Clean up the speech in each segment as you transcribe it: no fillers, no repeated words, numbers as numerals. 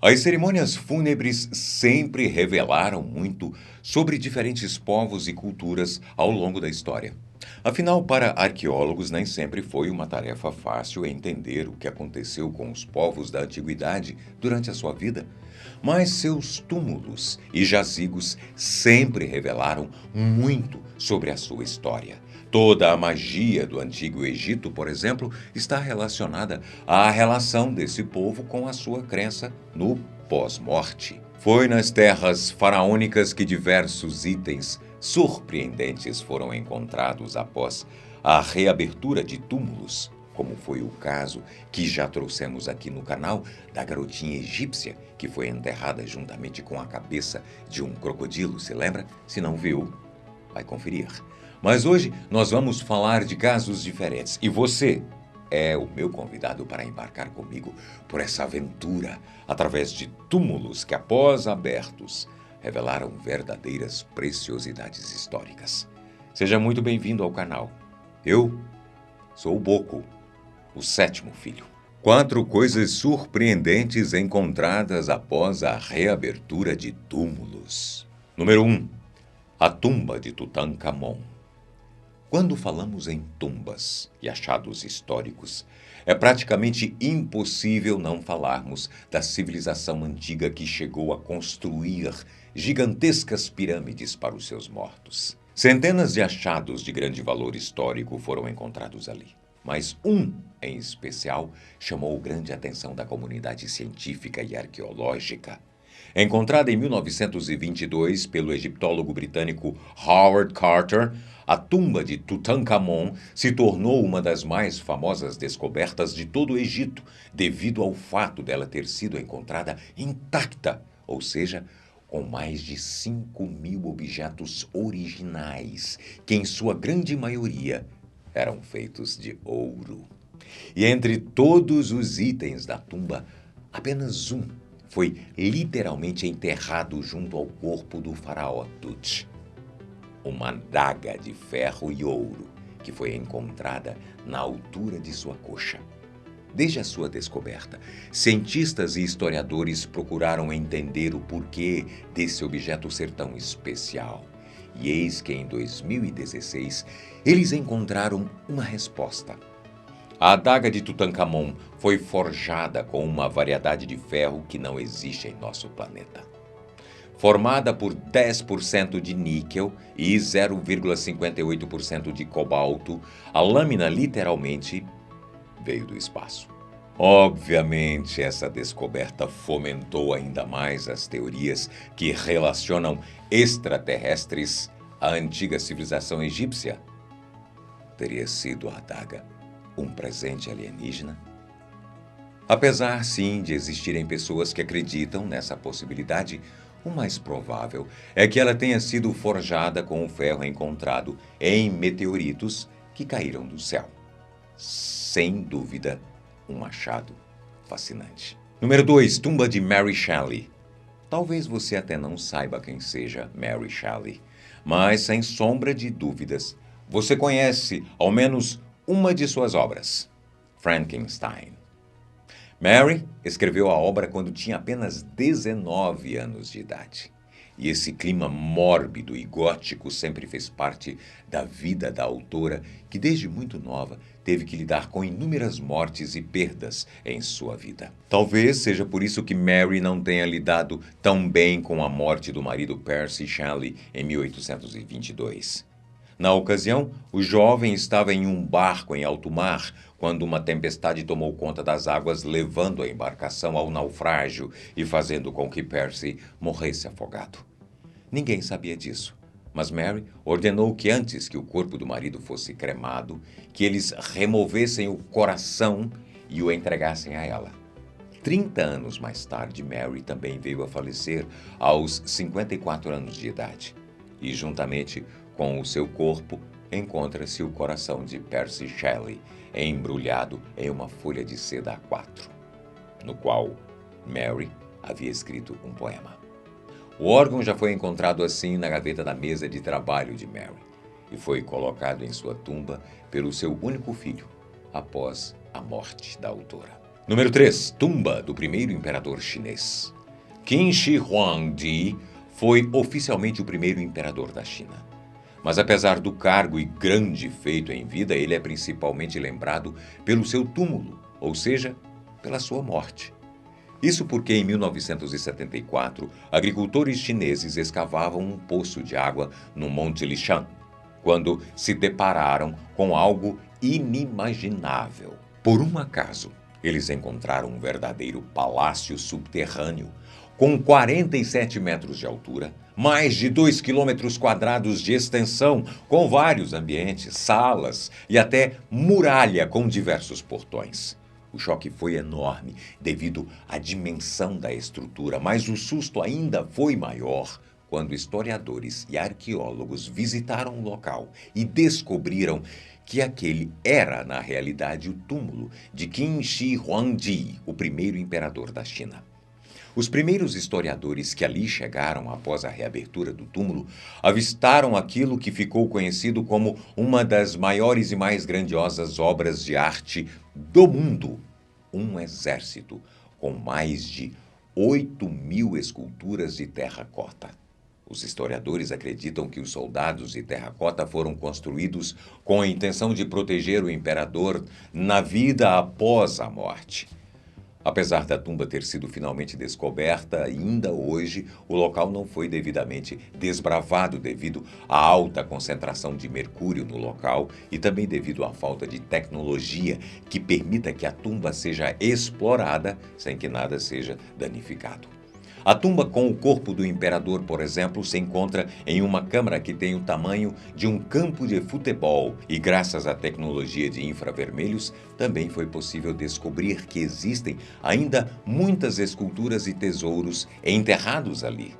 As cerimônias fúnebres sempre revelaram muito sobre diferentes povos e culturas ao longo da história. Afinal, para arqueólogos, nem sempre foi uma tarefa fácil entender o que aconteceu com os povos da antiguidade durante a sua vida. Mas seus túmulos e jazigos sempre revelaram muito sobre a sua história. Toda a magia do Antigo Egito, por exemplo, está relacionada à relação desse povo com a sua crença no pós-morte. Foi nas terras faraônicas que diversos itens surpreendentes foram encontrados após a reabertura de túmulos, como foi o caso que já trouxemos aqui no canal da garotinha egípcia que foi enterrada juntamente com a cabeça de um crocodilo, se lembra? Se não viu, vai conferir. Mas hoje nós vamos falar de casos diferentes e você é o meu convidado para embarcar comigo por essa aventura através de túmulos que, após abertos, revelaram verdadeiras preciosidades históricas. Seja muito bem-vindo ao canal. Eu sou o Boco, o sétimo filho. 4 coisas surpreendentes encontradas após a reabertura de túmulos. Número 1. A tumba de Tutankhamon. Quando falamos em tumbas e achados históricos, é praticamente impossível não falarmos da civilização antiga que chegou a construir gigantescas pirâmides para os seus mortos. Centenas de achados de grande valor histórico foram encontrados ali. Mas um, em especial, chamou grande atenção da comunidade científica e arqueológica. Encontrada em 1922 pelo egiptólogo britânico Howard Carter, a tumba de Tutankhamon se tornou uma das mais famosas descobertas de todo o Egito, devido ao fato dela ter sido encontrada intacta, ou seja, com mais de 5.000 objetos originais, que em sua grande maioria eram feitos de ouro. E entre todos os itens da tumba, apenas um foi literalmente enterrado junto ao corpo do faraó Tut. Uma adaga de ferro e ouro que foi encontrada na altura de sua coxa. Desde a sua descoberta, cientistas e historiadores procuraram entender o porquê desse objeto ser tão especial. E eis que em 2016 eles encontraram uma resposta. A adaga de Tutankhamon foi forjada com uma variedade de ferro que não existe em nosso planeta. Formada por 10% de níquel e 0,58% de cobalto, a lâmina literalmente veio do espaço. Obviamente, essa descoberta fomentou ainda mais as teorias que relacionam extraterrestres à antiga civilização egípcia. Teria sido a adaga um presente alienígena? Apesar, sim, de existirem pessoas que acreditam nessa possibilidade, o mais provável é que ela tenha sido forjada com o ferro encontrado em meteoritos que caíram do céu. Sem dúvida, um achado fascinante. Número 2. Tumba de Mary Shelley. Talvez você até não saiba quem seja Mary Shelley, mas, sem sombra de dúvidas, você conhece ao menos uma de suas obras, Frankenstein. Mary escreveu a obra quando tinha apenas 19 anos de idade. E esse clima mórbido e gótico sempre fez parte da vida da autora, que desde muito nova teve que lidar com inúmeras mortes e perdas em sua vida. Talvez seja por isso que Mary não tenha lidado tão bem com a morte do marido Percy Shelley em 1822. Na ocasião, o jovem estava em um barco em alto mar, quando uma tempestade tomou conta das águas, levando a embarcação ao naufrágio e fazendo com que Percy morresse afogado. Ninguém sabia disso, mas Mary ordenou que antes que o corpo do marido fosse cremado, que eles removessem o coração e o entregassem a ela. 30 anos mais tarde, Mary também veio a falecer aos 54 anos de idade. E juntamente com o seu corpo, encontra-se o coração de Percy Shelley, embrulhado em uma folha de seda A4, no qual Mary havia escrito um poema. O órgão já foi encontrado assim na gaveta da mesa de trabalho de Mary e foi colocado em sua tumba pelo seu único filho, após a morte da autora. Número 3. Tumba do primeiro imperador chinês. Qin Shi Huangdi foi oficialmente o primeiro imperador da China. Mas apesar do cargo e grande feito em vida, ele é principalmente lembrado pelo seu túmulo, ou seja, pela sua morte. Isso porque em 1974, agricultores chineses escavavam um poço de água no Monte Lishan, quando se depararam com algo inimaginável. Por um acaso, eles encontraram um verdadeiro palácio subterrâneo, com 47 metros de altura, mais de 2 quilômetros quadrados de extensão, com vários ambientes, salas e até muralha com diversos portões. O choque foi enorme devido à dimensão da estrutura, mas o susto ainda foi maior quando historiadores e arqueólogos visitaram o local e descobriram que aquele era, na realidade, o túmulo de Qin Shi Huangdi, o primeiro imperador da China. Os primeiros historiadores que ali chegaram após a reabertura do túmulo avistaram aquilo que ficou conhecido como uma das maiores e mais grandiosas obras de arte do mundo. Um exército com mais de 8.000 esculturas de terracota. Os historiadores acreditam que os soldados de terracota foram construídos com a intenção de proteger o imperador na vida após a morte. Apesar da tumba ter sido finalmente descoberta, ainda hoje o local não foi devidamente desbravado devido à alta concentração de mercúrio no local e também devido à falta de tecnologia que permita que a tumba seja explorada sem que nada seja danificado. A tumba com o corpo do imperador, por exemplo, se encontra em uma câmara que tem o tamanho de um campo de futebol e, graças à tecnologia de infravermelhos, também foi possível descobrir que existem ainda muitas esculturas e tesouros enterrados ali,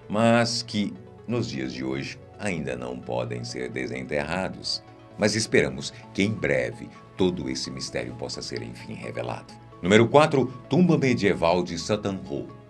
mas que, nos dias de hoje, ainda não podem ser desenterrados. Mas esperamos que em breve todo esse mistério possa ser enfim revelado. Número 4. Tumba medieval de Satan Ho.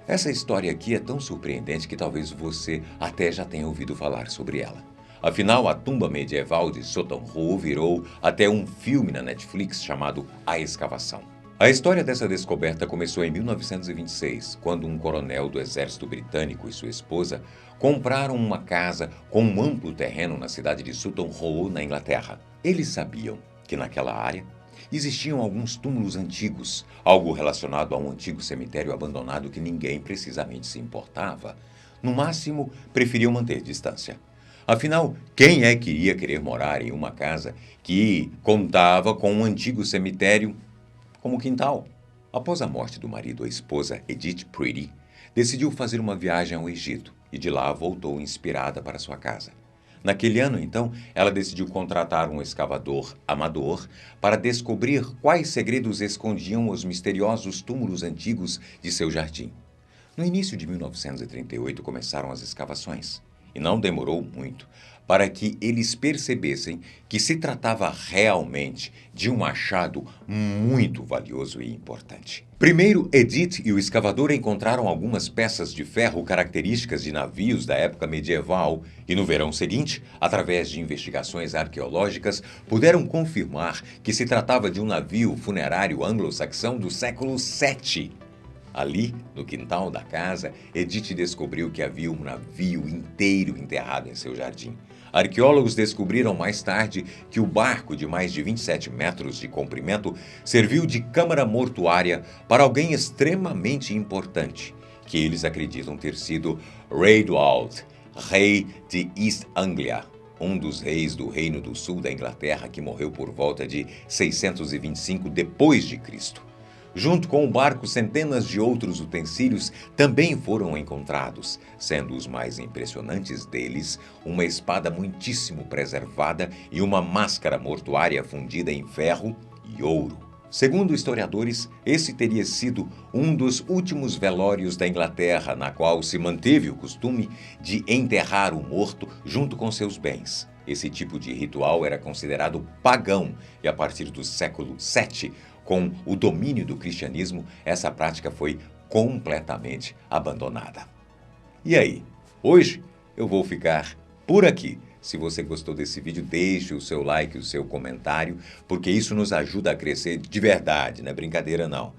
Essa história aqui é tão surpreendente que talvez você até já tenha ouvido falar sobre ela. Afinal, a tumba medieval de Satan Ho virou até um filme na Netflix chamado A Escavação. A história dessa descoberta começou em 1926, quando um coronel do exército britânico e sua esposa compraram uma casa com um amplo terreno na cidade de Sutton Hoo, na Inglaterra. Eles sabiam que naquela área existiam alguns túmulos antigos, algo relacionado a um antigo cemitério abandonado que ninguém precisamente se importava. No máximo, preferiam manter distância. Afinal, quem é que iria querer morar em uma casa que contava com um antigo cemitério como quintal? Após a morte do marido, a esposa, Edith Pretty, decidiu fazer uma viagem ao Egito e de lá voltou inspirada para sua casa. Naquele ano, então, ela decidiu contratar um escavador amador para descobrir quais segredos escondiam os misteriosos túmulos antigos de seu jardim. No início de 1938 começaram as escavações, e não demorou muito para que eles percebessem que se tratava realmente de um achado muito valioso e importante. Primeiro, Edith e o escavador encontraram algumas peças de ferro características de navios da época medieval e, no verão seguinte, através de investigações arqueológicas, puderam confirmar que se tratava de um navio funerário anglo-saxão do século VII. Ali, no quintal da casa, Edith descobriu que havia um navio inteiro enterrado em seu jardim. Arqueólogos descobriram mais tarde que o barco, de mais de 27 metros de comprimento, serviu de câmara mortuária para alguém extremamente importante, que eles acreditam ter sido Raedwald, rei de East Anglia, um dos reis do Reino do Sul da Inglaterra que morreu por volta de 625 depois de Cristo. Junto com o barco, centenas de outros utensílios também foram encontrados, sendo os mais impressionantes deles uma espada muitíssimo preservada e uma máscara mortuária fundida em ferro e ouro. Segundo historiadores, esse teria sido um dos últimos velórios da Inglaterra, na qual se manteve o costume de enterrar o morto junto com seus bens. Esse tipo de ritual era considerado pagão e, a partir do século VII, com o domínio do cristianismo, essa prática foi completamente abandonada. E aí? Hoje eu vou ficar por aqui. Se você gostou desse vídeo, deixe o seu like, o seu comentário, porque isso nos ajuda a crescer de verdade, não é brincadeira não.